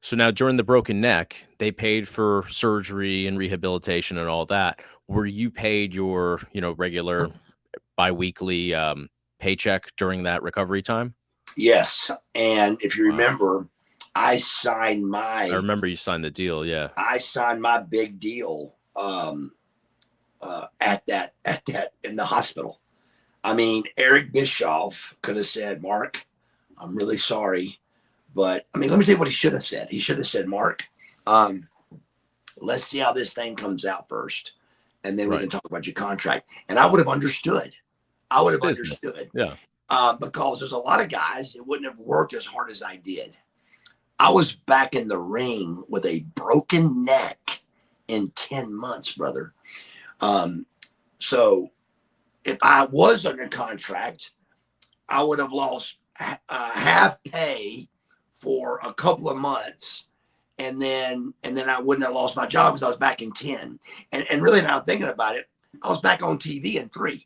So now during the broken neck, they paid for surgery and rehabilitation and all that. Were you paid your, regular biweekly paycheck during that recovery time? Yes. And if you Wow. remember, I signed I my remember you signed the deal. Yeah. I signed my big deal at that in the hospital. I mean, Eric Bischoff could have said, Mark, I'm really sorry. But I mean, let me tell you what he should have said. He should have said, Mark, um, let's see how this thing comes out first. And then we Right. can talk about your contract. And I would have understood. I would It's have business. understood Yeah. because there's a lot of guys that wouldn't have worked as hard as I did. I was back in the ring with a broken neck in 10 months, brother. Um, so if I was under contract, I would have lost half pay for a couple of months, and then I wouldn't have lost my job because I was back in 10. And really now I'm thinking about it, I was back on TV in 3.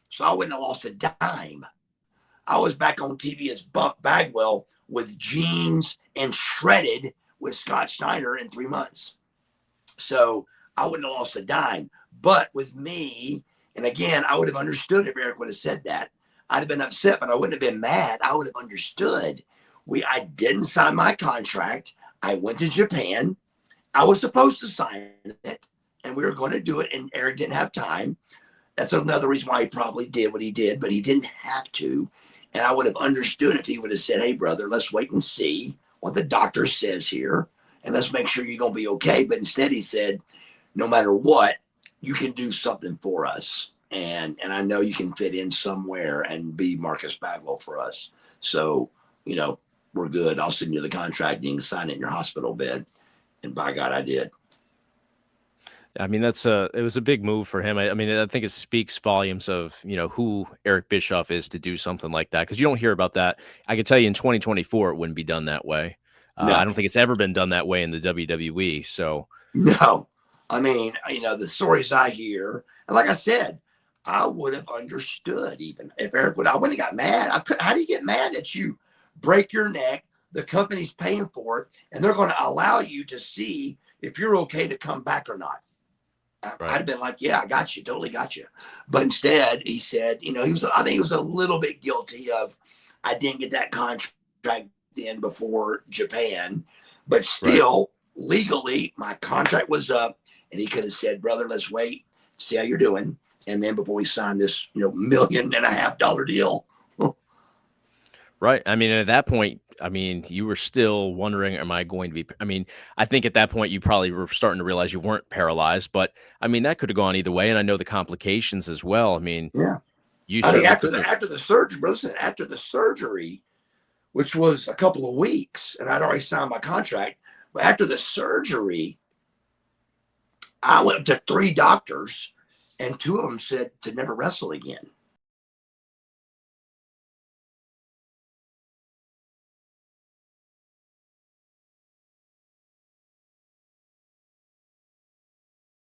So I wouldn't have lost a dime. I was back on TV as Buff Bagwell with jeans and shredded with Scott Steiner in 3 months. So I wouldn't have lost a dime. But with me, and again, I would have understood if Eric would have said that. I'd have been upset, but I wouldn't have been mad. I would have understood. I didn't sign my contract. I went to Japan. I was supposed to sign it, and we were going to do it, and Eric didn't have time. That's another reason why he probably did what he did, but he didn't have to. And I would have understood if he would have said, hey, brother, let's wait and see what the doctor says here, and let's make sure you're going to be okay. But instead, he said, no matter what, you can do something for us. And I know you can fit in somewhere and be Marcus Bagwell for us. So, you know, we're good. I'll send you the contract. You can sign it in your hospital bed. And by God, I did. I mean, it was a big move for him. I mean, I think it speaks volumes of, who Eric Bischoff is to do something like that. Cause you don't hear about that. I can tell you in 2024, it wouldn't be done that way. No, I don't think it's ever been done that way in the WWE. So no. I mean, the stories I hear, and like I said, I would have understood even if Eric would. I wouldn't have got mad. I could. How do you get mad that you break your neck? The company's paying for it, and they're going to allow you to see if you're okay to come back or not. I'd right. have been like, yeah, I got you, totally got you. But instead, he said, I think he was a little bit guilty of, I didn't get that contract in before Japan, but Right. still legally, my contract was up, and he could have said, brother, let's wait, see how you're doing, and then before we sign this, $1.5 million deal. Right. I mean, at that point, I mean, you were still wondering, am I going to be, I mean, I think at that point you probably were starting to realize you weren't paralyzed, but I mean, that could have gone either way. And I know the complications as well. I mean, Yeah. you I mean, certainly after couldn't the have. after the surgery, listen, after the surgery, which was a couple of weeks, and I'd already signed my contract. But after the surgery, I went to 3 doctors, and 2 of them said to never wrestle again.